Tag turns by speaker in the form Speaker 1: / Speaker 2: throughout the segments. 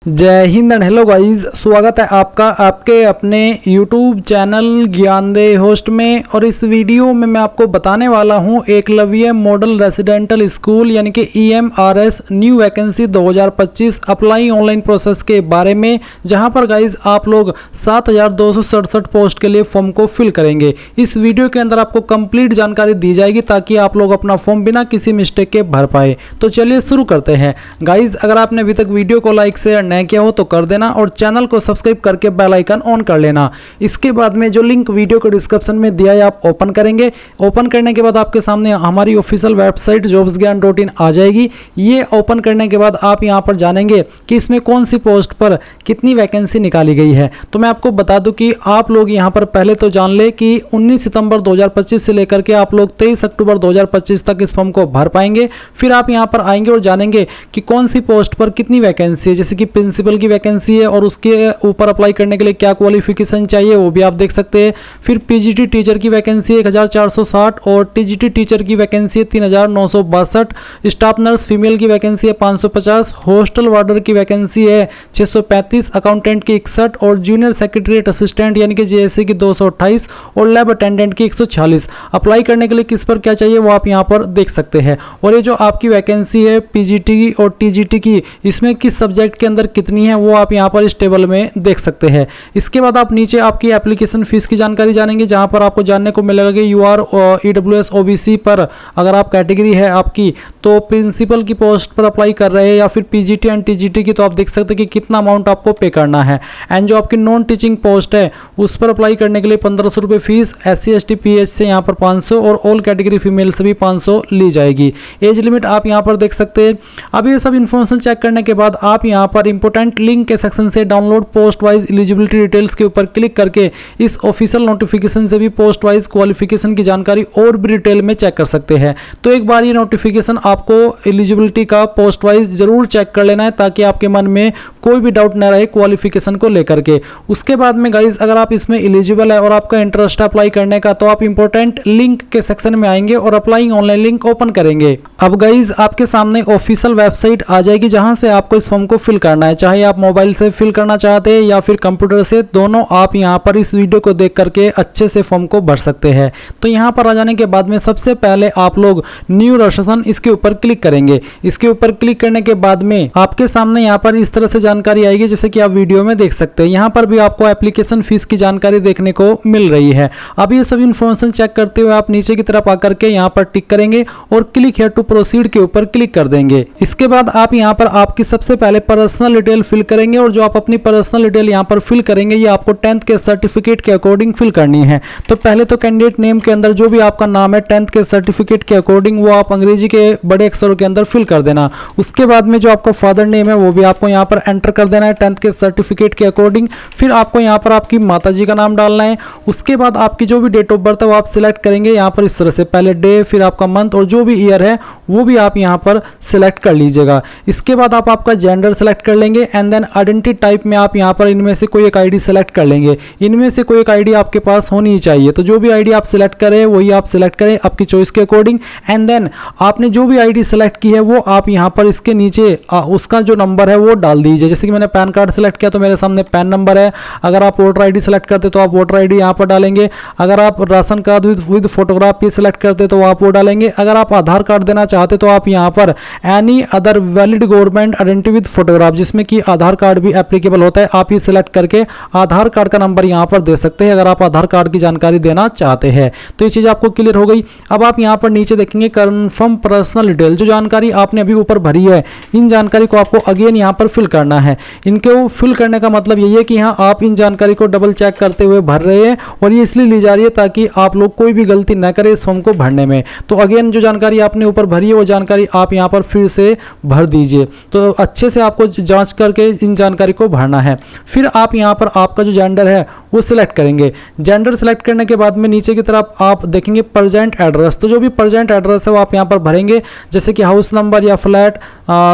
Speaker 1: जय Hind and hello guys, स्वागत है आपका आपके अपने YouTube चैनल ज्ञानदेह होस्ट में। और इस वीडियो में मैं आपको बताने वाला हूं एकलव्य मॉडल रेसिडेंटल स्कूल यानी कि EMRS new vacancy 2025 apply online process के बारे में, जहां पर गाइस आप लोग 7267 पोस्ट के लिए फॉर्म को फिल करेंगे। इस वीडियो के अंदर आपको कंप्लीट जानकारी दी जाएगी ताकि आप लोग अपना फॉर्म बिना किसी मिस्टेक के भर पाए। तो चलिए शुरू करते हैं गाइस। अगर आपने अभी तक वीडियो को लाइक शेयर नया किया हो तो कर देना और चैनल को सब्सक्राइब करके बेल आइकन ऑन कर लेना। इसके बाद में जो लिंक वीडियो के डिस्क्रिप्शन में दिया है आप ओपन करेंगे। ओपन करने के बाद आपके सामने हमारी ऑफिशियल वेबसाइट jobsgyan.in आ जाएगी। ये ओपन करने के बाद आप यहां पर जानेंगे कि इसमें कौन सी पोस्ट पर कितनी वैकेंसी निकाली गई है। तो मैं आपको बता दूं कि आप लोग यहां पर पहले तो जान ले कि 19 सितंबर 2025 से लेकर के आप लोग 23 अक्टूबर 2025 तक इस फॉर्म को भर पाएंगे। फिर आप यहां पर आएंगे और जानेंगे कि कौन सी पोस्ट पर कितनी वैकेंसी है, जैसे कि प्रिंसिपल की वैकेंसी है और उसके ऊपर अप्लाई करने के लिए क्या क्वालिफिकेशन चाहिए वो भी आप देख सकते हैं। फिर पीजीटी टीचर की वैकेंसी है 1460 और टीजीटी टीचर की वैकेंसी है 3962। स्टाफ नर्स फीमेल की वैकेंसी है 550। हॉस्टल वार्डर की वैकेंसी है 635। अकाउंटेंट की 61 और जूनियर सेक्रेटरीट असिस्टेंट यानी कि जेएससी की 228 और लैब अटेंडेंट की 146। अप्लाई करने के लिए किस पर क्या चाहिए वो आप यहाँ पर देख सकते हैं। और ये जो आपकी वैकेंसी है पीजीटी और टीजीटी की, इसमें किस सब्जेक्ट के अंदर कितनी है वो आप यहाँ पर इस टेबल में देख सकते हैं। इसके बाद आप नीचे आपकी एप्लीकेशन फीस की जानकारी जानेंगे, जहाँ पर आपको जानने को मिलेगा कि यूआर EWS OBC पर अगर आप कैटेगरी है आपकी तो प्रिंसिपल की पोस्ट पर अप्लाई कर रहे हैं या फिर पीजीटी एंड टीजीटी की, तो आप देख सकते हैं कि कितना अमाउंट आपको पे करना है। एंड जो आपकी नॉन टीचिंग पोस्ट है उस पर अप्लाई करने के लिए 1500 रुपये फीस, SC ST PH से यहाँ पर 500 और ऑल कैटेगरी फीमेल से भी 500 ली जाएगी। एज लिमिट आप यहाँ पर देख सकते हैं। अब ये सब इन्फॉर्मेशन चेक करने के बाद आप यहाँ पर इंपॉर्टेंट लिंक के सेक्शन से download post wise eligibility details के ऊपर क्लिक करके इस ऑफिशियल नोटिफिकेशन से भी पोस्ट वाइज क्वालिफिकेशन की जानकारी और भी डिटेल में चेक कर सकते हैं। तो एक बार ये नोटिफिकेशन आपको एलिजिबिलिटी का पोस्ट वाइज जरूर चेक कर लेना है ताकि आपके मन में कोई भी डाउट न रहे क्वालिफिकेशन को लेकर के। उसके बाद में गाइज अगर आप इसमें एलिजिबल है और आपका इंटरेस्ट अप्लाई करने का, तो आप इंपॉर्टेंट लिंक के सेक्शन में आएंगे और अप्लाइंग ऑनलाइन लिंक ओपन करेंगे। अब गाइज आपके सामने ऑफिशियल वेबसाइट आ जाएगी जहां से आपको इस फॉर्म को फिल करना है, चाहे आप मोबाइल से फिल करना चाहते हैं या फिर कंप्यूटर से, दोनों आप यहां पर इस वीडियो को देख करके अच्छे से फॉर्म को भर सकते हैं। तो यहां पर आ जाने के बाद में सबसे पहले आप लोग न्यू रजिस्ट्रेशन इसके ऊपर क्लिक करेंगे। इसके ऊपर क्लिक करने के बाद में आपके सामने यहां पर इस तरह से जानकारी आएगी जैसे कि आप वीडियो में देख सकते हैं। यहां पर भी आपको एप्लीकेशन फीस की जानकारी देखने को मिल रही है। अब ये सब इन्फॉर्मेशन चेक करते हुए आप नीचे की तरफ आकर के यहां पर टिक करेंगे और क्लिक हियर टू प्रोसीड के ऊपर क्लिक कर देंगे। इसके बाद आप यहां पर आपकी सबसे पहले पर्सनल डिटेल फिल करेंगे और जो आप अपनी पर्सनल डिटेल यहां पर फिल करेंगे ये आपको 10th के सर्टिफिकेट के अकॉर्डिंग फिल करनी है। तो पहले तो कैंडिडेट नेम के अंदर जो भी आपका नाम है 10th के सर्टिफिकेट के अकॉर्डिंग वो आप अंग्रेजी के बड़े अक्षरों के अंदर फिल कर देना। उसके बाद में जो आपका फादर नेम है वो भी आपको यहां पर एंटर कर देना है 10th के सर्टिफिकेट के अकॉर्डिंग। फिर आपको यहां पर आपकी माताजी का नाम डालना है। उसके बाद आपकी जो भी डेट ऑफ बर्थ है वो आप सिलेक्ट करेंगे यहां पर इस तरह से, पहले डे फिर आपका मंथ और जो भी ईयर है वो भी आप यहां पर सिलेक्ट कर लीजिएगा। इसके बाद आप आपका जेंडर सेलेक्ट कर लेंगे एंड देन आइडेंटिटी टाइप में आप यहां पर इनमें से कोई एक आईडी सेलेक्ट कर लेंगे। इनमें से कोई एक आईडी आपके पास होनी चाहिए, तो जो भी आईडी आप सिलेक्ट करें वही आप सिलेक्ट करें आपकी चॉइस के अकॉर्डिंग। एंड देन आपने जो भी आईडी सेलेक्ट की है वो आप यहां पर इसके नीचे उसका जो नंबर है वो डाल दीजिए। जैसे कि मैंने पैन कार्ड सेलेक्ट किया तो मेरे सामने पैन नंबर है। अगर आप वोटर आईडी सेलेक्ट करते तो आप वोटर आईडी यहां पर डालेंगे। अगर आप राशन कार्ड विद फोटोग्राफ भी सिलेक्ट करते तो आप वो डालेंगे। अगर आप आधार कार्ड देना चाहते तो आप यहां पर any other valid government identity with photograph, जिसमें कि आधार कार्ड भी एप्लीकेबल होता है, आप ये सिलेक्ट करके आधार कार्ड का नंबर यहां पर दे सकते हैं अगर आप आधार कार्ड की जानकारी देना चाहते हैं। तो ये चीज आपको क्लियर हो गई। अब आप यहां पर नीचे देखेंगे कंफर्म पर्सनल डिटेल, जो जानकारी आपने अभी ऊपर भरी है इन जानकारी को आपको अगेन यहां पर फिल करना है। इनको फिल करने का मतलब यही है कि हाँ आप इन जानकारी को डबल चेक करते हुए भर रहे हैं और ये इसलिए ली जा रही है ताकि आप लोग कोई भी गलती न करें इस फॉर्म को भरने में। तो अगेन जो जानकारी आपने ऊपर भरी है वो जानकारी आप यहां पर फिर से भर दीजिए। तो अच्छे से आपको जांच करके इन जानकारी को भरना है। फिर आप यहां पर आपका जो जेंडर है वो सिलेक्ट करेंगे। जेंडर सिलेक्ट करने के बाद में नीचे की तरफ आप देखेंगे प्रेजेंट एड्रेस, तो जो भी प्रेजेंट एड्रेस है वो आप यहाँ पर भरेंगे, जैसे कि हाउस नंबर या फ्लैट,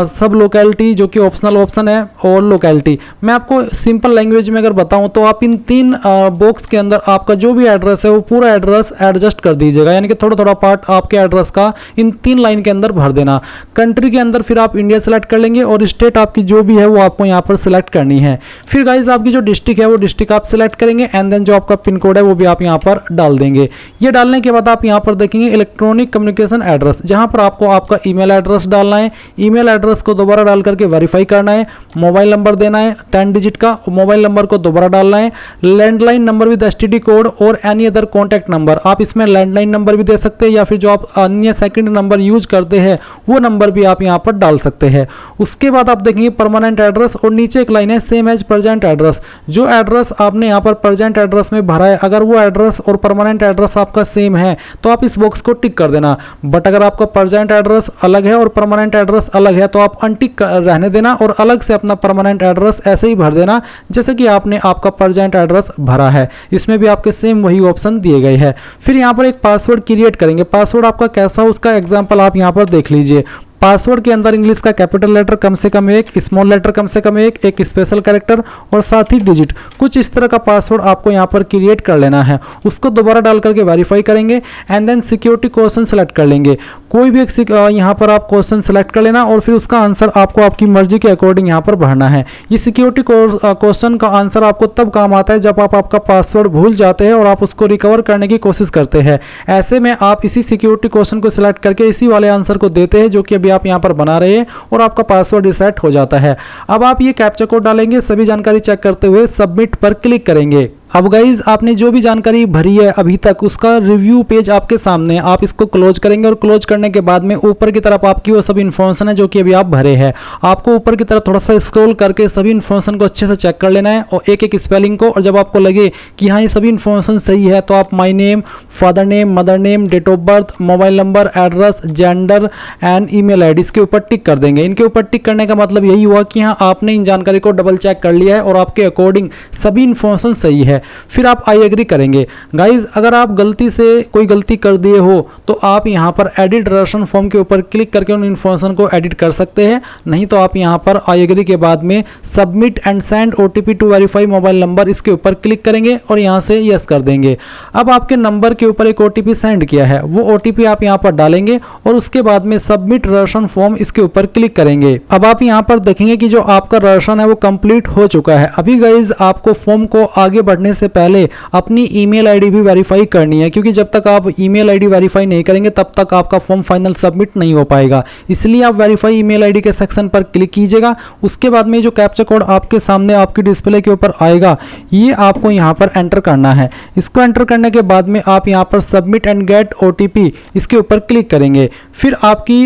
Speaker 1: सब लोकेलिटी जो कि ऑप्शनल ऑप्शन है, और लोकेलिटी। मैं आपको सिंपल लैंग्वेज में अगर बताऊं तो आप इन 3 बॉक्स के अंदर आपका जो भी एड्रेस है वो पूरा एड्रेस एडजस्ट कर दीजिएगा, यानी कि थोड़ा थोड़ा पार्ट आपके एड्रेस का इन 3 लाइन के अंदर भर देना। कंट्री के अंदर फिर आप इंडिया सेलेक्ट कर लेंगे और स्टेट आपकी जो भी है वो आपको यहाँ पर सिलेक्ट करनी है। फिर गाइज आपकी जो डिस्ट्रिक्ट है वो डिस्ट्रिक्ट आप सिलेक्ट करेंगे एंड देन जो आपका पिन कोड है वो भी आप यहाँ पर डाल देंगे। ये डालने के बाद आप यहाँ पर देखेंगे इलेक्ट्रॉनिक कम्युनिकेशन एड्रेस, जहाँ पर आपको आपका ईमेल एड्रेस डालना है। ईमेल एड्रेस को दोबारा डाल करके वेरीफाई करना है। मोबाइल नंबर देना है 10 डिजिट का, मोबाइल नंबर को दोबारा डालना है। Landline number with STD code और एनी अदर कॉन्टैक्ट नंबर, आप इसमें लैंडलाइन नंबर भी दे सकते हैं या फिर जो आप अन्य सेकंड नंबर यूज करते हैं वो नंबर भी आप यहाँ पर डाल सकते हैं। उसके बाद आप देखेंगे परमानेंट एड्रेस और नीचे एक लाइन है सेम एज प्रेजेंट एड्रेस। जो एड्रेस आपने यहाँ पर प्रेजेंट एड्रेस में भरा है, अगर वो एड्रेस और परमानेंट एड्रेस आपका सेम है तो आप इस बॉक्स को टिक कर देना। बट अगर आपका प्रेजेंट एड्रेस अलग है और परमानेंट एड्रेस अलग है तो आप अनटिक रहने देना और अलग से अपना परमानेंट एड्रेस ऐसे ही भर देना जैसे कि आपने आपका प्रेजेंट एड्रेस भरा है। इसमें भी आपके सेम वही ऑप्शन दिए गए हैं। फिर यहाँ पर एक पासवर्ड क्रिएट करेंगे। पासवर्ड आपका कैसा हो उसका एग्जांपल आप यहाँ पर देख लीजिए। पासवर्ड के अंदर इंग्लिश का कैपिटल लेटर कम से कम 1, स्मॉल लेटर कम से कम 1, एक स्पेशल कैरेक्टर और साथ ही डिजिट, कुछ इस तरह का पासवर्ड आपको यहाँ पर क्रिएट कर लेना है। उसको दोबारा डाल करके वेरीफाई करेंगे and then security question select कर लेंगे। कोई भी एक यहाँ पर आप क्वेश्चन सेलेक्ट कर लेना और फिर उसका आंसर आपको आपकी मर्जी के अकॉर्डिंग यहाँ पर भरना है। ये सिक्योरिटी क्वेश्चन का आंसर आपको तब काम आता है जब आप आपका पासवर्ड भूल जाते हैं और आप उसको रिकवर करने की कोशिश करते हैं। ऐसे में आप इसी सिक्योरिटी क्वेश्चन को सिलेक्ट करके इसी वाले आंसर को देते हैं जो कि आप यहाँ पर बना रहे हैं और आपका पासवर्ड रिसेट हो जाता है। अब आप ये कैप्चा कोड डालेंगे, सभी जानकारी चेक करते हुए सबमिट पर क्लिक करेंगे। अब गाइज आपने जो भी जानकारी भरी है अभी तक उसका रिव्यू पेज आपके सामने है। आप इसको क्लोज करेंगे और क्लोज करने के बाद में ऊपर की तरफ आपकी वो सभी इन्फॉर्मेशन है जो कि अभी आप भरे हैं। आपको ऊपर की तरफ थोड़ा सा स्क्रॉल करके सभी इन्फॉर्मेशन को अच्छे से चेक कर लेना है और एक एक स्पेलिंग को, और जब आपको लगे कि हाँ ये सभी इन्फॉर्मेशन सही है तो आप my name, father name, mother name, date of birth, mobile number, address, gender and email ID इसके ऊपर टिक कर देंगे। इनके ऊपर टिक करने का मतलब यही हुआ कि हाँ आपने इन जानकारी को डबल चेक कर लिया है और आपके अकॉर्डिंग सभी इन्फॉर्मेशन सही है। फिर आप आई एग्री करेंगे। गाइज अगर आप गलती से कोई गलती कर दिए हो तो आप यहाँ पर एडिट रेशन फॉर्म के ऊपर क्लिक करके उन इन्फॉर्मेशन को एडिट कर सकते हैं, नहीं तो आप यहाँ पर आई एग्री के बाद में submit and send OTP to verify mobile number इसके ऊपर क्लिक करेंगे और यहाँ से यस कर देंगे। अब आपके नंबर के ऊपर एक ओटीपी सेंड किया है, वो ओटीपी आप यहाँ पर डालेंगे और उसके बाद में सबमिट रेशन फॉर्म इसके ऊपर क्लिक करेंगे। अब आप यहाँ पर देखेंगे कि जो आपका रेशन है वो कंप्लीट हो चुका है। अभी गाइज आपको फॉर्म को आगे बढ़ने से पहले अपनी ईमेल आईडी भी वेरीफाई करनी है, क्योंकि जब तक आप ईमेल आईडी वेरीफाई नहीं करेंगे तब तक आपका फॉर्म फाइनल सबमिट नहीं हो पाएगा। इसलिए आप वेरीफाई ईमेल आईडी के सेक्शन पर क्लिक कीजिएगा। उसके बाद में जो कैप्चा कोड आपके सामने आपकी डिस्प्ले के ऊपर आएगा ये आपको यहाँ पर एंटर करना है। इसको एंटर करने के बाद में आप यहाँ पर सबमिट एंड गेट ओटीपी इसके ऊपर क्लिक करेंगे। फिर आपकी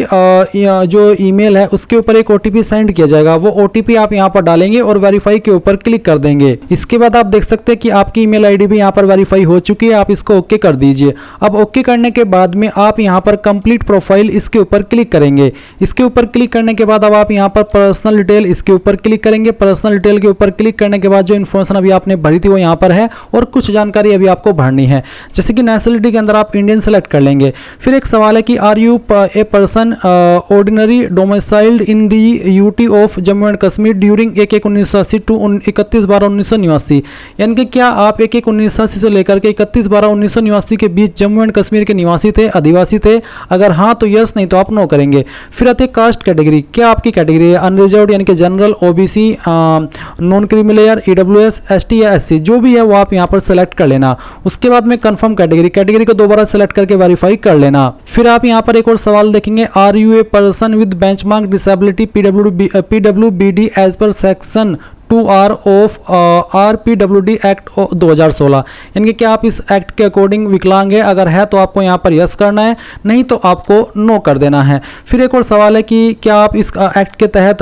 Speaker 1: जो ईमेल है उसके ऊपर एक ओटीपी सेंड किया जाएगा, वो ओटीपी आप यहाँ पर डालेंगे और वेरीफाई के ऊपर क्लिक कर देंगे। इसके बाद आप देख सकते हैं कि आपकी ईमेल आईडी भी यहाँ पर वेरीफाई हो चुकी है। आप इसको ओके कर दीजिए। अब ओके करने के बाद में आप यहाँ पर कंप्लीट प्रोफाइल इसके ऊपर क्लिक करेंगे। इसके ऊपर क्लिक करने के बाद अब आप यहाँ पर पर्सनल डिटेल इसके ऊपर क्लिक करेंगे। पर्सनल डिटेल के ऊपर क्लिक करने के बाद जो इन्फॉर्मेशन अभी आपने भरी थी वो यहाँ पर है और कुछ जानकारी अभी आपको भरनी है, जैसे कि नेशनलिटी के अंदर आप इंडियन सेलेक्ट कर लेंगे। फिर एक सवाल है कि are you a person ordinary domiciled in the UT of Jammu and Kashmir during 1/1/1980 to 31/12/1989, यानी कि क्या आप 1/1/1980 से लेकर के 31/12/1989 के बीच जम्मू एंड कश्मीर के निवासी थे, आदिवासी थे? अगर हाँ तो यस, नहीं तो आप नो करेंगे। फिर आते कास्ट कैटेगरी, क्या आपकी कैटेगरी है अनरिजर्व्ड यानी कि general, OBC, non creamy EWS, ST या एससी, जो भी है वो आप यहाँ पर सेलेक्ट कर लेना। उसके बाद में कंफर्म कैटेगरी को दोबारा सेलेक्ट करके वेरीफाई कर लेना। फिर आप यहाँ पर एक और सवाल देखेंगे, are you a person with benchmark disability PWBD as per section 2R of RPWD act 2016, यानी कि क्या आप इस एक्ट के अकॉर्डिंग विकलांग है? अगर है तो आपको यहाँ पर यस करना है, नहीं तो आपको नो कर देना है। फिर एक और सवाल है कि क्या आप इस एक्ट के तहत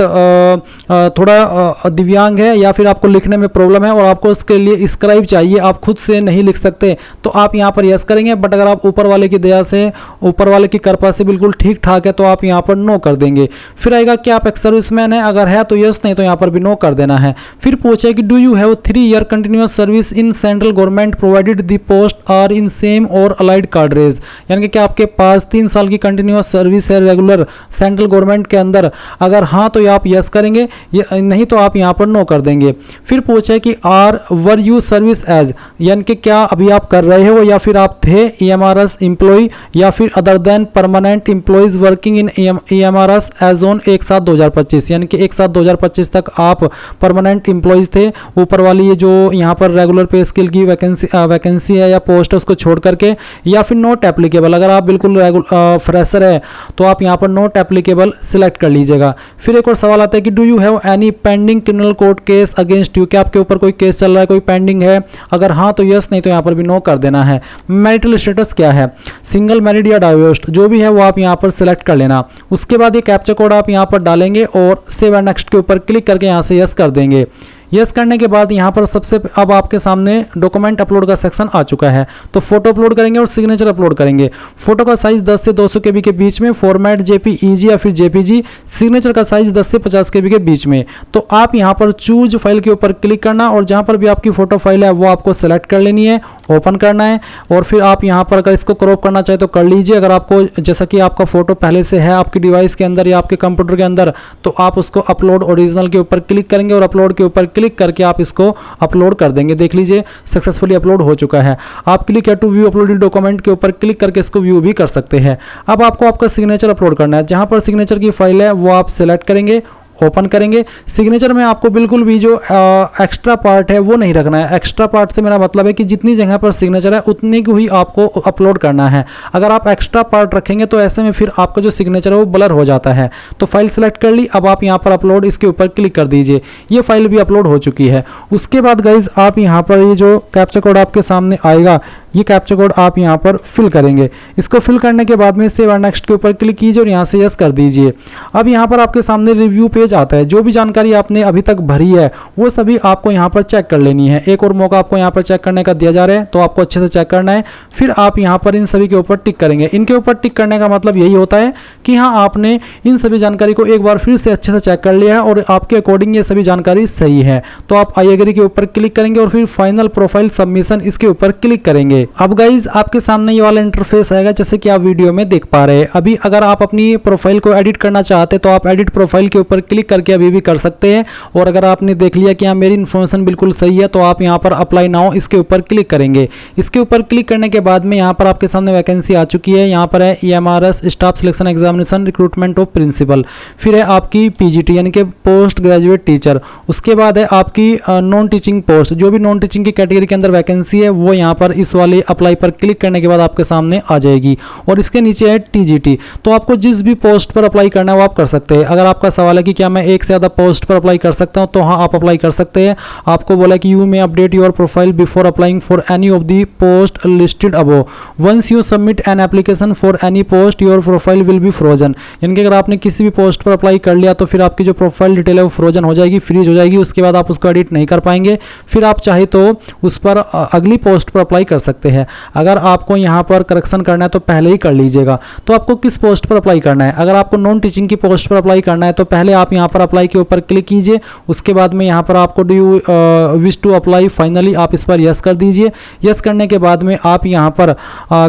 Speaker 1: थोड़ा दिव्यांग है या फिर आपको लिखने में प्रॉब्लम है और आपको इसके लिए स्क्राइब चाहिए, आप खुद से नहीं लिख सकते, तो आप यहाँ पर यस करेंगे। बट अगर आप ऊपर वाले की दया से, ऊपर वाले की कृपा से बिल्कुल ठीक ठाक है तो आप यहाँ पर नो कर देंगे। फिर आएगा क्या आप एक्स सर्विसमैन है? अगर है तो यस, नहीं तो यहाँ पर भी नो कर देना है। फिर पूछे कि do you have 3 year continuous service in central government provided the post are in same or allied cadres, यानी कि क्या आपके पास 3 साल की कंटिन्यूस सर्विस है रेगुलर सेंट्रल गवर्नमेंट के अंदर। अगर हाँ तो आप यस करेंगे, नहीं तो आप यहाँ पर नो कर देंगे। फिर पूछे कि are were you service age, यानी कि क्या अभी आप कर रहे हो या फिर आप थे EMRS एम्प्लॉय या फिर other than permanent employees working in EMRS as on 1/7/2025, यानी कि 1/7/2025 तक आप परमानेंट एम्प्लॉयज थे। ऊपर वाली ये जो यहाँ पर रेगुलर पे स्किल की वैकेंसी है या पोस्ट है उसको छोड़ करके, या फिर नॉट एप्लीकेबल, अगर आप बिल्कुल फ्रेशर है तो आप यहाँ पर नॉट एप्लीकेबल सिलेक्ट कर लीजिएगा। फिर एक और सवाल आता है कि do you have any pending criminal court case against you, क्या आपके ऊपर कोई केस चल रहा है, कोई पेंडिंग है। अगर हाँ तो यस, नहीं तो यहाँ पर भी नो कर देना है। मैरिटल स्टेटस क्या है, सिंगल मैरिड या डाइवोर्स्ड, जो भी है वो आप यहाँ पर सिलेक्ट कर लेना। उसके बाद ये कैप्चा कोड आप यहाँ पर डालेंगे और सेव एंड नेक्स्ट के ऊपर क्लिक करके यहाँ से यस कर देंगे। यस करने के बाद यहाँ पर सबसे अब आपके सामने डॉक्यूमेंट अपलोड का सेक्शन आ चुका है। तो फोटो अपलोड करेंगे और सिग्नेचर अपलोड करेंगे। फोटो का साइज 10 से 200 KB के बीच में, फॉर्मेट JPEG या फिर JPG। सिग्नेचर का साइज 10 से 50 KB के बीच में। तो आप यहाँ पर चूज फाइल के ऊपर क्लिक करना और जहाँ पर भी आपकी फोटो फाइल है वो आपको सेलेक्ट कर लेनी है, ओपन करना है और फिर आप यहाँ पर अगर इसको क्रॉप करना चाहे तो कर लीजिए। अगर आपको जैसा कि आपका फोटो पहले से है आपकी डिवाइस के अंदर या आपके कंप्यूटर के अंदर, तो आप उसको अपलोड ओरिजिनल के ऊपर क्लिक करेंगे और अपलोड के ऊपर क्लिक करके आप इसको अपलोड कर देंगे। देख लीजिए सक्सेसफुली अपलोड हो चुका है। आप क्लिक है टू व्यू अपलोडेड डॉक्यूमेंट के ऊपर क्लिक करके इसको व्यू भी कर सकते हैं। अब आपको आपका सिग्नेचर अपलोड करना है। जहां पर सिग्नेचर की फाइल है वो आप सिलेक्ट करेंगे, ओपन करेंगे। सिग्नेचर में आपको बिल्कुल भी जो एक्स्ट्रा पार्ट है वो नहीं रखना है। एक्स्ट्रा पार्ट से मेरा मतलब है कि जितनी जगह पर सिग्नेचर है उतनी को ही आपको अपलोड करना है। अगर आप एक्स्ट्रा पार्ट रखेंगे तो ऐसे में फिर आपका जो सिग्नेचर है वो ब्लर हो जाता है। तो फाइल सेलेक्ट कर ली, अब आप यहाँ पर अपलोड इसके ऊपर क्लिक कर दीजिए। ये फाइल भी अपलोड हो चुकी है। उसके बाद गाइज आप यहाँ पर ये जो कैप्चा कोड आपके सामने आएगा, ये कैप्चा कोड आप यहाँ पर फिल करेंगे। इसको फिल करने के बाद में सेव एंड नेक्स्ट के ऊपर क्लिक कीजिए और यहाँ से यस कर दीजिए। अब यहाँ पर आपके सामने रिव्यू पेज आता है। जो भी जानकारी आपने अभी तक भरी है वो सभी आपको यहाँ पर चेक कर लेनी है। एक और मौका आपको यहाँ पर चेक करने का दिया जा रहा है, तो आपको अच्छे से चेक करना है। फिर आप यहाँ पर इन सभी के ऊपर टिक करेंगे। इनके ऊपर टिक करने का मतलब यही होता है कि हाँ आपने इन सभी जानकारी को एक बार फिर से अच्छे से चेक कर लिया है और आपके अकॉर्डिंग ये सभी जानकारी सही है। तो आप आई एग्री के ऊपर क्लिक करेंगे और फिर फाइनल प्रोफाइल सबमिशन इसके ऊपर क्लिक करेंगे। अब गाइज आपके सामने ये वाला इंटरफेस आएगा जैसे कि आप वीडियो में देख पा रहे हैं। अभी अगर आप अपनी प्रोफाइल को एडिट करना चाहते हैं तो आप एडिट प्रोफाइल के ऊपर क्लिक करके अभी भी कर सकते हैं। और अगर आपने देख लिया कि हाँ मेरी इन्फॉर्मेशन बिल्कुल सही है तो आप यहाँ पर अप्लाई नाउ इसके ऊपर क्लिक करेंगे। इसके ऊपर क्लिक करने के बाद में यहाँ पर आपके सामने वैकेंसी आ चुकी है। यहाँ पर है EMRS staff selection examination recruitment of principal. फिर है आपकी PGT यानी कि पोस्ट ग्रेजुएट टीचर। उसके बाद है आपकी नॉन टीचिंग पोस्ट। जो भी नॉन टीचिंग की कैटेगरी के अंदर वैकेंसी है वो यहाँ पर इस वाले अप्लाई पर क्लिक करने के बाद आपके सामने आ जाएगी। और इसके नीचे है TGT। तो आपको जिस भी पोस्ट पर अप्लाई करना है वो आप कर सकते हैं। अगर आपका सवाल है कि क्या मैं एक से ज़्यादा पोस्ट पर अप्लाई कर सकता हूं, तो हाँ आप अप्लाई कर सकते हैं। आपको बोला कि you may update your profile before applying for any of the post listed above. Once you submit an application for any post your profile will be frozen. यानी कि अगर आपने किसी भी पोस्ट पर अप्लाई कर लिया तो फिर आपकी जो प्रोफाइल डिटेल है वो फ्रोजन हो जाएगी, फ्रीज हो जाएगी। उसके बाद आप उसको एडिट नहीं कर पाएंगे। फिर आप चाहे तो उस पर अगली पोस्ट पर अप्लाई कर सकते हैं। अगर आपको यहाँ पर करेक्शन करना है तो पहले ही कर लीजिएगा। तो आपको किस पोस्ट पर अप्लाई करना है, अगर आपको नॉन टीचिंग की पोस्ट पर अप्लाई करना है तो पहले आप यहाँ पर अप्लाई के ऊपर क्लिक कीजिए। उसके बाद में यहाँ पर आपको do you wish to apply, finally आप इस पर यस कर दीजिए। यस करने के बाद में आप यहाँ पर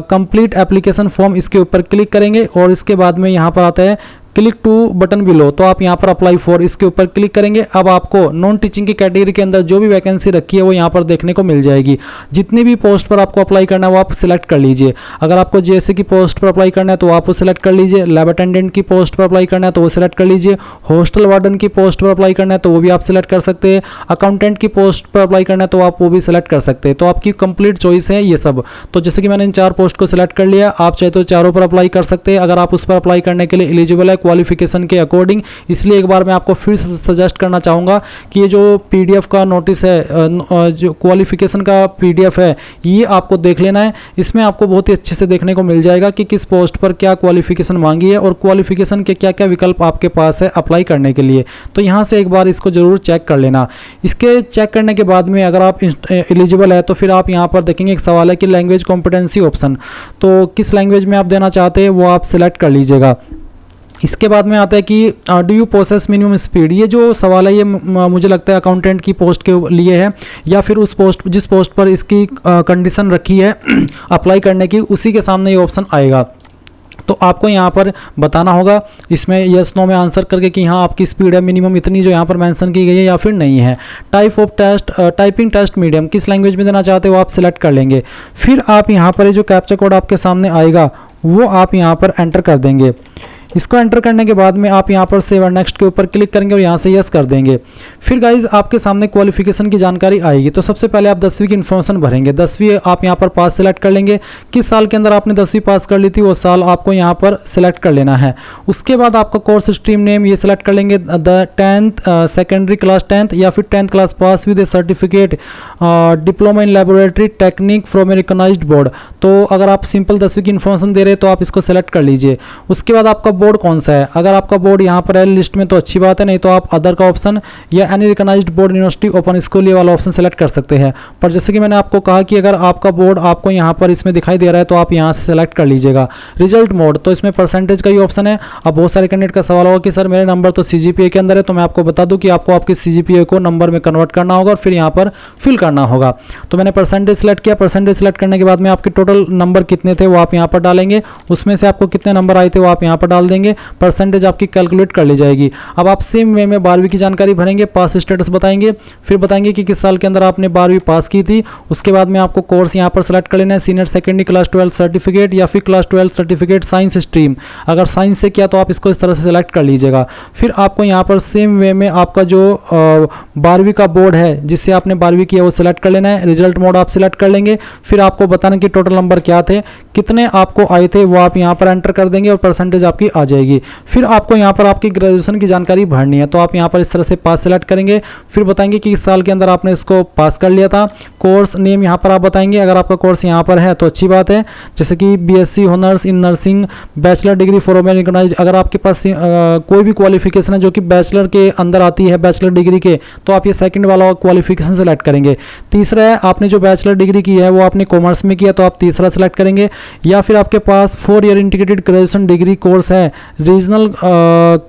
Speaker 1: कंप्लीट एप्लीकेशन फॉर्म इसके ऊपर क्लिक करेंगे और इसके बाद में यहाँ पर आता है क्लिक टू बटन बिलो। तो आप यहाँ पर अप्लाई फॉर इसके ऊपर क्लिक करेंगे। अब आपको नॉन टीचिंग की कैटेगरी के अंदर जो भी वैकेंसी रखी है वो यहाँ पर देखने को मिल जाएगी। जितनी भी पोस्ट पर आपको अप्लाई करना है वो आप सिलेक्ट कर लीजिए। अगर आपको JSA की पोस्ट पर अप्लाई करना है तो आप वो सिलेक्ट कर लीजिए। लैब अटेंडेंट की पोस्ट पर अप्लाई करना है तो वो सिलेक्ट कर लीजिए। हॉस्टल वार्डन की पोस्ट पर अप्लाई करना है तो वो भी आप सिलेक्ट कर सकते हैं। अकाउंटेंट की पोस्ट पर अप्लाई करना है तो आप वो भी सिलेक्ट कर सकते हैं। तो आपकी कंप्लीट चॉइस है ये सब। तो जैसे कि मैंने इन 4 पोस्ट को सिलेक्ट कर लिया, आप चाहे तो चारों पर अप्लाई कर सकते हैं अगर आप उस पर अप्लाई करने के लिए एलिजिबल है क्वालिफिकेशन के अकॉर्डिंग। इसलिए एक बार मैं आपको फिर से सजेस्ट करना चाहूँगा कि ये जो PDF का नोटिस है, जो क्वालिफिकेशन का PDF है, ये आपको देख लेना है। इसमें आपको बहुत ही अच्छे से देखने को मिल जाएगा कि किस पोस्ट पर क्या क्वालिफिकेशन मांगी है और क्वालिफिकेशन के क्या क्या विकल्प आपके पास है अप्लाई करने के लिए। तो यहाँ से एक बार इसको जरूर चेक कर लेना। इसके चेक करने के बाद में अगर आप एलिजिबल है तो फिर आप यहाँ पर देखेंगे एक सवाल है कि लैंग्वेज कॉम्पिटेंसी ऑप्शन। तो किस लैंग्वेज में आप देना चाहते हैं वो आप सिलेक्ट कर लीजिएगा। इसके बाद में आता है कि do you possess minimum speed. ये जो सवाल है ये मुझे लगता है अकाउंटेंट की पोस्ट के लिए है, या फिर उस पोस्ट जिस पोस्ट पर इसकी कंडीशन रखी है अप्लाई करने की, उसी के सामने ये ऑप्शन आएगा। तो आपको यहाँ पर बताना होगा इसमें यस नो में आंसर करके कि हाँ आपकी स्पीड है मिनिमम इतनी जो यहाँ पर मेंशन की गई है या फिर नहीं है। Type of test, typing test medium, किस लैंग्वेज में देना चाहते हो आप सिलेक्ट कर लेंगे। फिर आप यहाँ पर जो कैप्चा कोड आपके सामने आएगा वो आप यहाँ पर एंटर कर देंगे। इसको एंटर करने के बाद में आप यहाँ पर सेव एंड नेक्स्ट के ऊपर क्लिक करेंगे और यहाँ से यस कर देंगे। फिर गाइज आपके सामने क्वालिफिकेशन की जानकारी आएगी। तो सबसे पहले आप 10वीं की इन्फॉर्मेशन भरेंगे। 10वीं आप यहाँ पर पास सिलेक्ट कर लेंगे, किस साल के अंदर आपने 10वीं पास कर ली थी वो साल आपको यहाँ पर सिलेक्ट कर लेना है। उसके बाद आपका कोर्स स्ट्रीम नेम ये सिलेक्ट कर लेंगे, the 10th secondary class 10th या फिर 10th class pass with a certificate diploma in laboratory technique from a recognised board. तो अगर आप सिंपल 10वीं की इन्फॉर्मेशन दे रहे हैं तो आप इसको सेलेक्ट कर लीजिए। उसके बाद आपका बोर्ड कौन सा है, अगर आपका बोर्ड यहाँ पर है लिस्ट में तो अच्छी बात है, नहीं तो आप अदर का ऑप्शन या any recognised board university open school ये वाला ऑप्शन सेलेक्ट कर सकते हैं। पर जैसे कि मैंने आपको कहा कि अगर आपका बोर्ड आपको यहाँ पर इसमें दिखाई दे रहा है तो आप यहाँ से सेलेक्ट कर लीजिएगा। रिजल्ट मोड, तो इसमें परसेंटेज का ही ऑप्शन है। अब बहुत सारे कैंडिडेट का सवाल होगा कि सर मेरे नंबर तो CGPA के अंदर है, तो मैं आपको बता दूं कि आपको आपके CGPA को नंबर में कन्वर्ट करना होगा और फिर यहाँ पर फिल करना होगा। तो मैंने परसेंटेज सेलेक्ट किया। परसेंटेज सेलेक्ट करने के बाद में आपके टोटल नंबर कितने थे वो आप यहाँ पर डालेंगे, उसमें से आपको कितने नंबर आए थे वो आप यहाँ पर डाल देंगे। परसेंटेज आपकी कैलकुलेट कर ली जाएगी। अब आप सेम वे में 12वीं की जानकारी भरेंगे, पास स्टेटस बताएंगे, फिर बताएंगे कि किस साल के अंदर आपने 12वीं पास की थी। उसके बाद में आपको कोर्स यहाँ पर सेलेक्ट कर लेना है, सीनियर सेकेंडरी क्लास 12 सर्टिफिकेट या फिर क्लास 12 सर्टिफिकेट साइंस स्ट्रीम। अगर साइंस से किया तो आप इसको इस तरह से सेलेक्ट कर लीजिएगा। फिर आपको यहाँ पर सेम वे में आपका जो 12वीं का बोर्ड है जिससे आपने 12वीं किया वो सिलेक्ट कर लेना है। रिजल्ट मोड आप सिलेक्ट कर लेंगे। फिर आपको बताना कि टोटल नंबर क्या थे, कितने आपको आए थे वो आप यहाँ पर एंटर कर देंगे और परसेंटेज आपकी आ जाएगी। फिर आपको यहाँ पर आपकी ग्रेजुएशन की जानकारी भरनी है, तो आप यहाँ पर इस तरह से पास सेलेक्ट करेंगे। फिर बताएंगे कि इस साल के अंदर आपने इसको पास कर लिया था। कोर्स नेम यहाँ पर आप बताएंगे, अगर आपका कोर्स यहाँ पर है तो अच्छी बात है, जैसे कि BSc honours in nursing, bachelor degree from a recognised. अगर आपके पास कोई भी क्वालिफिकेशन है जो कि बैचलर के अंदर आती है बैचलर डिग्री के, तो आप ये सेकंड वाला क्वालिफिकेशन सेलेक्ट करेंगे। तीसरा है आपने जो बैचलर डिग्री की है वो आपने कॉमर्स में किया तो आप तीसरा सेलेक्ट करेंगे। या फिर आपके पास 4 year integrated graduation degree course है regional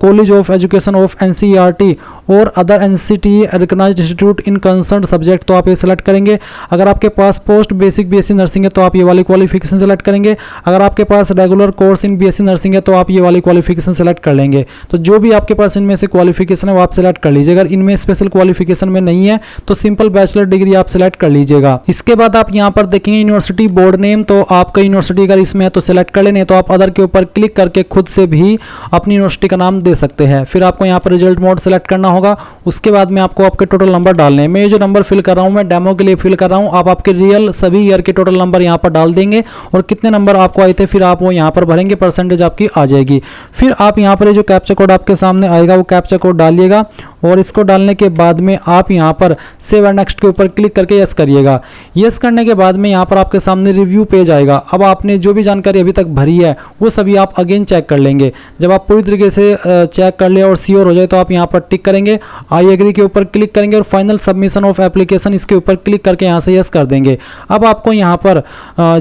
Speaker 1: college of education of NCERT और other NCT recognised institute in concern subject, तो आप ये सेलेक्ट करेंगे। अगर आपके पास पोस्ट बेसिक BSc नर्सिंग है तो आप ये वाली क्वालिफिकेशन सेलेक्ट करेंगे। अगर आपके पास regular course in BSc nursing है तो आप ये वाली क्वालिफिकेशन सेलेक्ट कर लेंगे। तो जो भी आपके पास इनमें से क्वालिफिकेशन है वो आप सेलेक्ट कर लीजिए। अगर इनमें स्पेशल क्वालिफिकेशन में नहीं है तो सिंपल बैचलर डिग्री आप सेलेक्ट कर लीजिएगा। इसके बाद आप यहाँ पर देखेंगे यूनिवर्सिटी बोर्ड नेम, तो आपका यूनिवर्सिटी अगर इसमें है तो सेलेक्ट कर लेने, तो आप अदर के ऊपर क्लिक करके खुद से भी अपनी यूनिवर्सिटी का नाम दे सकते हैं। फिर आपको यहाँ पर रिजल्ट मोड सेलेक्ट करना होगा। उसके बाद में आपको आपके टोटल नंबर डालने हैं। मैं ये जो नंबर फिल कर रहा हूँ मैं डेमो के लिए फिल कर रहा हूँ, आप आपके रियल सभी ईयर के टोटल नंबर यहाँ पर डाल देंगे और कितने नंबर आपको आए थे फिर आप वो यहाँ पर भरेंगे, परसेंटेज आपकी आ जाएगी। फिर आप यहाँ पर जो कैप्चा कोड आपके सामने आएगा वो कैप्चा कोड डालिएगा और इसको डालने के बाद में आप यहाँ पर सेव एंड नेक्स्ट के ऊपर क्लिक करके यस करिएगा। यस करने के बाद में यहाँ पर आपके सामने रिव्यू पेज आएगा। अब आपने जो भी जानकारी अभी तक भरी है वो सभी आप अगेन चेक कर लेंगे। जब आप पूरी तरीके से चेक कर ले और श्योर हो जाए तो आप यहाँ पर टिक करेंगे, आई एग्री के ऊपर क्लिक करेंगे और फाइनल सबमिशन ऑफ एप्लीकेशन इसके ऊपर क्लिक करके यहाँ से यस कर देंगे। अब आपको यहाँ पर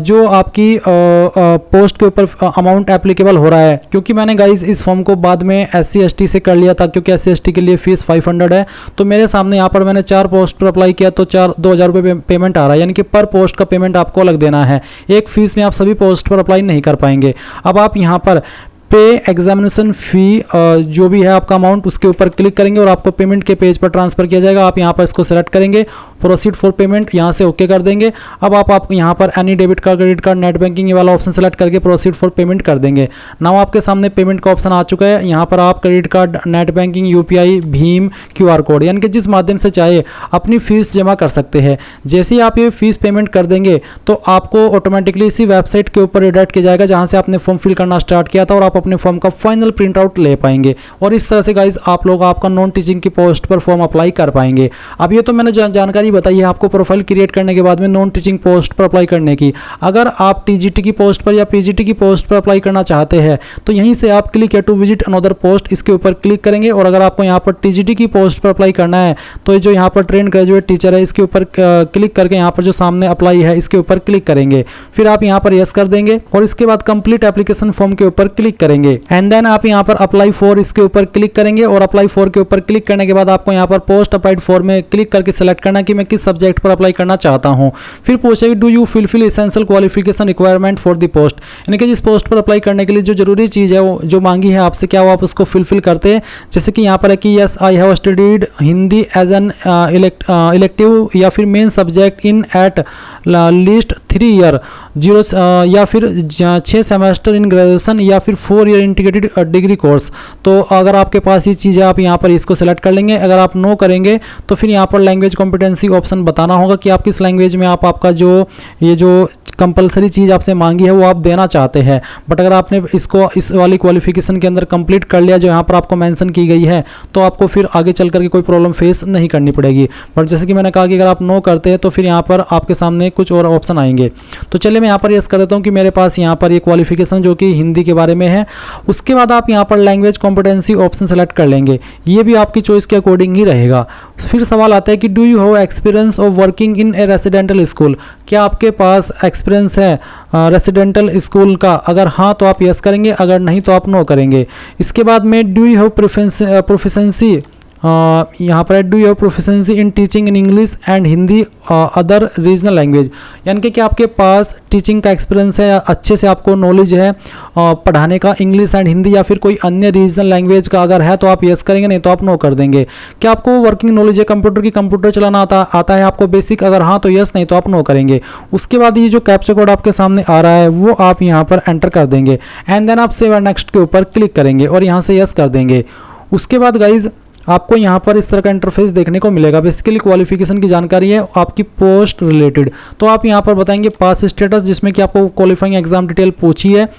Speaker 1: जो आपकी पोस्ट के ऊपर अमाउंट एप्लीकेबल हो रहा है, क्योंकि मैंने गाइज इस फॉर्म को बाद में SC ST से कर लिया था, क्योंकि SC ST के लिए फीस 500 है, तो मेरे सामने यहाँ पर मैंने 4 पोस्ट पर अप्लाई किया तो 2,000 रुपये पेमेंट आ रहा है, यानी कि पर पोस्ट का पेमेंट आपको अलग देना है। एक फीस में आप सभी पोस्ट पर अप्लाई नहीं कर पाएंगे। अब आप यहाँ पर पे एग्जामिनेशन फ़ी जो भी है आपका अमाउंट उसके ऊपर क्लिक करेंगे और आपको पेमेंट के पेज पर ट्रांसफ़र किया जाएगा। आप यहाँ पर इसको सेलेक्ट करेंगे, प्रोसीड फॉर पेमेंट यहाँ से ओके कर देंगे। अब आप यहाँ पर any debit card, credit card, net banking ये वाला ऑप्शन सेलेक्ट करके प्रोसीड फॉर पेमेंट कर देंगे। नाउ आपके सामने पेमेंट का ऑप्शन आ चुका है। यहाँ पर आप credit card, net banking, UPI, Bhim, QR code यानी कि जिस माध्यम से चाहे अपनी फ़ीस जमा कर सकते हैं। जैसे ही आप ये फ़ीस पेमेंट कर देंगे तो आपको ऑटोमेटिकली इसी वेबसाइट के ऊपर रिडायरेक्ट किया जाएगा जहाँ से आपने फॉर्म फिल करना स्टार्ट किया था और आप अपने फॉर्म का फाइनल प्रिंट आउट ले पाएंगे। और इस तरह से गाइज आप लोग आपका नॉन टीचिंग की पोस्ट पर फॉर्म अप्लाई कर पाएंगे। अब ये तो मैंने जानकारी बताई है आपको प्रोफाइल क्रिएट करने के बाद में नॉन टीचिंग पोस्ट पर अप्लाई करने की। अगर आप TGT की पोस्ट पर या PGT की पोस्ट पर अप्लाई करना चाहते हैं तो यहीं से आप click to visit another post इसके ऊपर क्लिक करेंगे। और अगर आपको यहाँ पर TGT की पोस्ट पर अप्लाई करना है तो जो यहाँ पर ट्रेन ग्रेजुएट टीचर है इसके ऊपर क्लिक करके यहाँ पर जो सामने अप्लाई है इसके ऊपर क्लिक करेंगे। फिर आप यहाँ पर यस कर देंगे और इसके बाद कंप्लीट एप्लीकेशन फॉर्म के ऊपर क्लिक करेंगे एंड देन आप यहाँ पर अप्लाई फॉर इसके ऊपर क्लिक करेंगे और अप्लाई फॉर के ऊपर क्लिक करने के बाद आपको यहाँ पर पोस्ट अप्लाइड फॉर में क्लिक करके सेलेक्ट करना कि मैं किस सब्जेक्ट पर अप्लाई करना चाहता हूँ। फिर पूछेगी do you fulfil essential qualification requirement for the post, यानी कि जिस पोस्ट पर अप्लाई करने के लिए जो जरूरी चीज़ है वो जो मांगी है आपसे क्या वो आप उसको फुलफिल करते हैं। जैसे कि यहाँ पर है कि yes I have studied Hindi as an elective या फिर main subject in at least 3 year 0 या फिर 6 सेमेस्टर इन ग्रेजुएशन या फिर 4 ईयर इंटीग्रेटेड डिग्री कोर्स। तो अगर आपके पास ये चीज़ है आप यहाँ पर इसको सेलेक्ट कर लेंगे। अगर आप नो करेंगे तो फिर यहाँ पर लैंग्वेज कॉम्पिटेंसी ऑप्शन बताना होगा कि आप किस लैंग्वेज में आप आपका जो ये जो कंपलसरी चीज़ आपसे मांगी है वो आप देना चाहते हैं। बट अगर आपने इसको इस वाली क्वालिफिकेशन के अंदर कंप्लीट कर लिया जो यहाँ पर आपको मेंशन की गई है तो आपको फिर आगे चल करके कोई प्रॉब्लम फेस नहीं करनी पड़ेगी। बट जैसे कि मैंने कहा कि अगर आप नो करते हैं तो फिर यहाँ पर आपके सामने कुछ और ऑप्शन आएंगे। तो चलिए मैं यहाँ पर यस कर देता हूँ कि मेरे पास यहाँ पर ये क्वालिफिकेशन जो कि हिंदी के बारे में है। उसके बाद आप यहाँ पर लैंग्वेज कॉम्पिटेंसी ऑप्शन सेलेक्ट कर लेंगे, ये भी आपकी चॉइस के अकॉर्डिंग ही रहेगा। फिर सवाल आता है कि do you have experience of working in A residential school, क्या आपके पास एक्सपीरियंस है रेसिडेंटल स्कूल का। अगर हाँ तो आप यस करेंगे, अगर नहीं तो आप नो करेंगे। इसके बाद में डू यू हैव प्रोफिशेंसी, यहाँ पर do you have proficiency in teaching in English and Hindi other regional language, यानी कि आपके पास टीचिंग का एक्सपीरियंस है, अच्छे से आपको नॉलेज है पढ़ाने का इंग्लिश एंड हिंदी या फिर कोई अन्य रीजनल लैंग्वेज का। अगर है तो आप यस करेंगे, नहीं तो आप नो कर देंगे। क्या आपको वर्किंग नॉलेज है कंप्यूटर की, कंप्यूटर चलाना आता है आपको बेसिक, अगर हाँ तो यस, नहीं तो आप नो करेंगे। उसके बाद ये जो कैप्चा कोड आपके सामने आ रहा है वो आप यहाँ पर एंटर कर देंगे एंड देन आप सेव एंड नेक्स्ट के ऊपर क्लिक करेंगे और यहाँ से यस कर देंगे। उसके बाद गाइज आपको यहाँ पर इस तरह का इंटरफेस देखने को मिलेगा। बेसिकली क्वालिफिकेशन की जानकारी है आपकी पोस्ट रिलेटेड। तो आप यहाँ पर बताएंगे पास स्टेटस, जिसमें कि आपको क्वालिफाइंग एग्जाम डिटेल पूछी है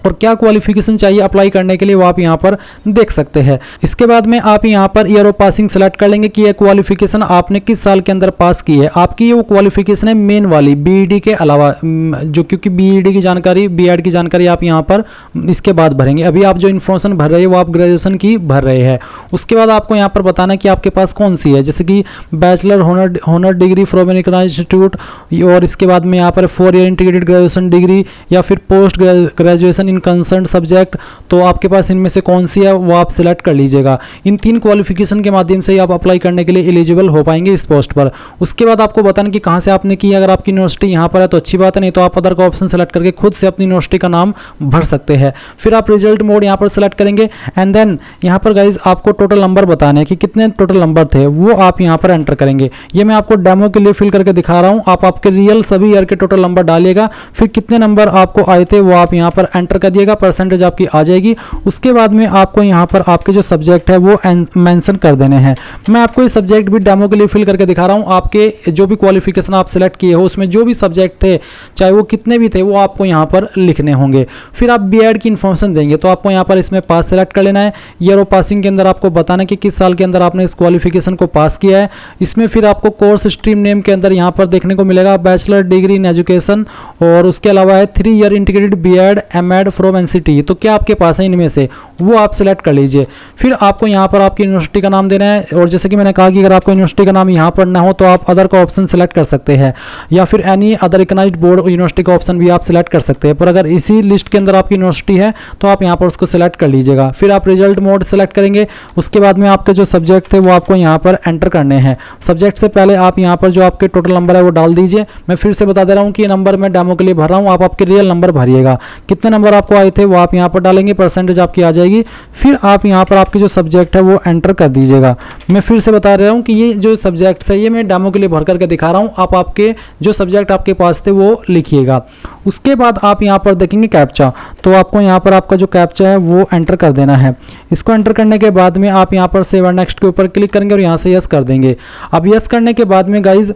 Speaker 1: और क्या क्वालिफिकेशन चाहिए अप्लाई करने के लिए वो आप यहाँ पर देख सकते हैं। इसके बाद में आप यहाँ per year of passing select कर लेंगे कि यह क्वालिफिकेशन आपने किस साल के अंदर पास की है। आपकी वो क्वालिफिकेशन है मेन वाली बीईडी के अलावा, जो क्योंकि बीईडी की जानकारी बीएड की जानकारी आप यहाँ पर इसके बाद भरेंगे। अभी आप जो इन्फॉर्मेशन भर रहे हैं वो आप ग्रेजुएशन की भर रहे हैं। उसके बाद आपको यहाँ पर बताना है कि आपके पास कौन सी है, जैसे कि bachelor honour degree from an institute, और इसके बाद में यहाँ पर 4 ईयर इंटीग्रेटेड ग्रेजुएशन डिग्री या फिर post graduation in concern subject. तो आपके पास इनमें से कौन सी है वो आप सिलेक्ट कर लीजिएगा। इन 3 क्वालिफिकेशन के माध्यम से ही आप अप्लाई करने के लिए एलिजिबल हो पाएंगे इस पोस्ट पर। उसके बाद आपको बताना कि कहाँ से आपने की है। अगर आपकी यूनिवर्सिटी यहाँ पर है तो अच्छी बात है, नहीं तो आप अदर का ऑप्शन सेलेक्ट करके खुद से अपनी यूनिवर्सिटी का नाम भर सकते हैं। फिर आप रिजल्ट मोड यहाँ पर सेलेक्ट करेंगे एंड देन यहाँ पर गाइज आपको टोटल नंबर बताने हैं कि कितने टोटल नंबर थे वो आप यहाँ पर एंटर करेंगे। ये मैं आपको डेमो के लिए फिल करके दिखा रहा हूँ, आप आपके रियल सभी ईयर के टोटल नंबर डालिएगा। फिर कितने नंबर आपको आए थे वो आप यहाँ पर एंटर करिएगा, परसेंटेज आपकी आ जाएगी। उसके बाद में आपको यहाँ पर आपके जो सब्जेक्ट है वो मेंशन कर देने हैं। मैं आपको ये सब्जेक्ट भी डेमो के लिए फिल करके दिखा रहा हूँ। आपके जो भी क्वालिफिकेशन आप सिलेक्ट किए हो उसमें जो भी सब्जेक्ट थे चाहे वो कितने भी थे वो आपको यहाँ पर लिखने होंगे। फिर आप बीएड की इन्फॉर्मेशन देंगे तो आपको यहाँ पर इसमें पास सेलेक्ट कर लेना है। ईयर ऑफ पासिंग के अंदर आपको बताना कि किस साल के अंदर आपने इस क्वालिफिकेशन को पास किया है। इसमें फिर आपको कोर्स स्ट्रीम नेम के अंदर यहाँ पर देखने को मिलेगा बैचलर डिग्री इन एजुकेशन, और उसके अलावा है 3 year integrated BEd MEd from NCT. तो क्या आपके पास है इनमें से वो आप सिलेक्ट कर लीजिए। फिर आपको यहाँ पर आपकी यूनिवर्सिटी का नाम देना है, और जैसे कि मैंने कहा कि अगर आपको यूनिवर्सिटी का नाम यहाँ पर ना हो तो आप अदर का ऑप्शन सेलेक्ट कर सकते हैं, या फिर any other recognised board university का ऑप्शन भी आप सिलेक्ट कर सकते हैं। पर अगर इसी लिस्ट के अंदर आपकी यूनिवर्सिटी है तो आप यहाँ पर उसको सिलेक्ट कर लीजिएगा। फिर आप रिजल्ट मोड सेलेक्ट करेंगे। उसके बाद में आपके जो सब्जेक्ट थे वो आपको यहाँ पर एंटर करने हैं। सब्जेक्ट से पहले आप यहाँ पर जो आपके टोटल नंबर है वो डाल दीजिए। मैं फिर से बता दे रहा हूँ कि ये नंबर मैं डेमो के लिए भर रहा हूँ, आप आपके रियल नंबर भरिएगा। कितने नंबर आपको आए थे वो आप यहाँ पर डालेंगे, परसेंटेज आपकी आ जाएगी। फिर आप यहाँ पर आपके जो सब्जेक्ट है वो एंटर कर दीजिएगा। मैं फिर से बता रहा हूँ कि ये जो सब्जेक्ट्स है ये मैं डेमो के लिए भर करके दिखा रहा हूँ, आप आपके जो सब्जेक्ट आपके पास थे वो लिखिएगा। उसके बाद आप यहाँ पर देखेंगे कैप्चा, तो आपको यहाँ पर आपका जो कैप्चा है वो एंटर कर देना है। इसको एंटर करने के बाद में आप यहाँ पर सेव एंड नेक्स्ट के ऊपर क्लिक करेंगे और यहाँ से यस कर देंगे। अब यस करने के बाद में गाइज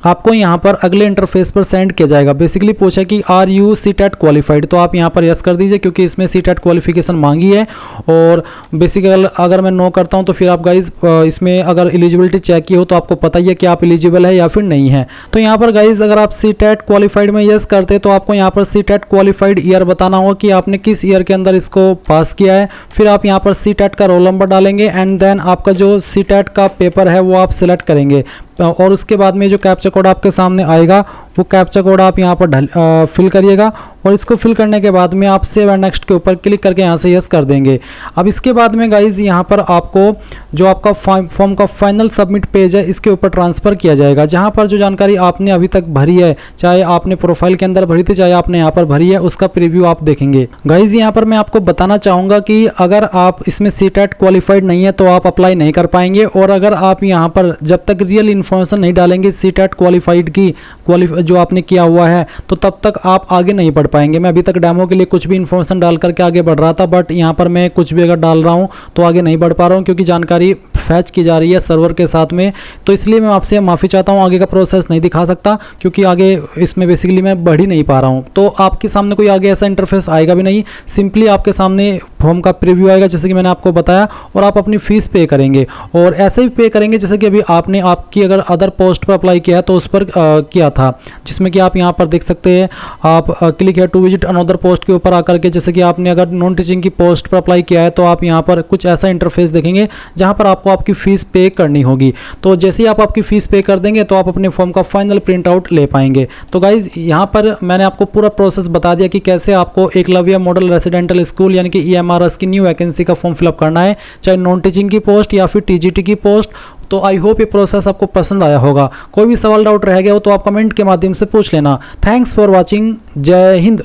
Speaker 1: आपको यहाँ पर अगले इंटरफेस पर सेंड किया जाएगा। बेसिकली पूछा कि आर यू सीटेट क्वालिफाइड, तो आप यहाँ पर यस कर दीजिए क्योंकि इसमें सीटेट क्वालिफिकेशन मांगी है। और बेसिकली अगर मैं नो करता हूँ तो फिर आप गाइज इसमें अगर एलिजिबिलिटी चेक की हो तो आपको पता ही है कि आप एलिजिबल है या फिर नहीं है। तो यहाँ पर गाइज अगर आप सीटेट क्वालिफाइड में यस करते तो आपको यहाँ पर सीटेट क्वालिफाइड ईयर बताना होगा कि आपने किस ईयर के अंदर इसको पास किया है। फिर आप यहाँ पर सीटेट का रोल नंबर डालेंगे एंड देन आपका जो सीटेट का पेपर है वो आप सिलेक्ट करेंगे। और उसके बाद में जो कैप्चा कोड आपके सामने आएगा वो कैप्चा कोड आप यहाँ पर फिल करिएगा और इसको फिल करने के बाद में आप सेव एंड नेक्स्ट के ऊपर क्लिक करके यहाँ से यस कर देंगे। अब इसके बाद में गाइज यहाँ पर आपको जो आपका फॉर्म का फाइनल सबमिट पेज है इसके ऊपर ट्रांसफ़र किया जाएगा, जहाँ पर जो जानकारी आपने अभी तक भरी है, चाहे आपने प्रोफाइल के अंदर भरी थी चाहे आपने यहाँ पर भरी है, उसका प्रीव्यू आप देखेंगे। गाइज यहाँ पर मैं आपको बताना चाहूँगा कि अगर आप इसमें CTET क्वालिफाइड नहीं है तो आप अप्लाई नहीं कर पाएंगे, और अगर आप यहाँ पर जब तक रियल इन्फॉर्मेशन नहीं डालेंगे CTET क्वालिफाइड की जो आपने किया हुआ है तो तब तक आप आगे नहीं बढ़ पाएंगे। मैं अभी तक डेमो के लिए कुछ भी इन्फॉर्मेशन डाल करके आगे बढ़ रहा था, बट यहाँ पर मैं कुछ भी अगर डाल रहा हूँ तो आगे नहीं बढ़ पा रहा हूँ क्योंकि जानकारी फैच की जा रही है सर्वर के साथ में। तो इसलिए मैं आपसे माफ़ी चाहता हूँ, आगे का प्रोसेस नहीं दिखा सकता क्योंकि आगे इसमें बेसिकली मैं बढ़ ही नहीं पा रहा हूँ। तो आपके सामने कोई आगे ऐसा इंटरफेस आएगा भी नहीं, सिंपली आपके सामने फॉर्म का प्रीव्यू आएगा जैसे कि मैंने आपको बताया, और आप अपनी फ़ीस पे करेंगे और ऐसे भी पे करेंगे जैसे कि अभी आपने आपकी अगर अदर पोस्ट पर अप्लाई किया है तो उस पर किया था, जिसमें कि आप यहाँ पर देख सकते हैं। आप क्लिक है टू विजिट अनदर पोस्ट के ऊपर आकर के जैसे कि आपने अगर नॉन टीचिंग की पोस्ट पर अप्लाई किया है तो आप यहाँ पर कुछ ऐसा इंटरफेस देखेंगे जहाँ पर आपको आपकी फ़ीस पे करनी होगी। तो जैसे ही आप आपकी फ़ीस पे कर देंगे तो आप अपने फॉर्म का फाइनल प्रिंट आउट ले पाएंगे। तो गाइज़ यहाँ पर मैंने आपको पूरा प्रोसेस बता दिया कि कैसे आपको एकलव्य मॉडल रेसिडेंटल स्कूल यानी कि EMRS की न्यू वैकेंसी का फॉर्म फिलअप करना है, चाहे नॉन टीचिंग की पोस्ट या फिर TGT की पोस्ट। तो आई होप ये प्रोसेस आपको पसंद आया होगा। कोई भी सवाल डाउट रह गया हो तो आप कमेंट के माध्यम से पूछ लेना। Thanks for watching. जय हिंद।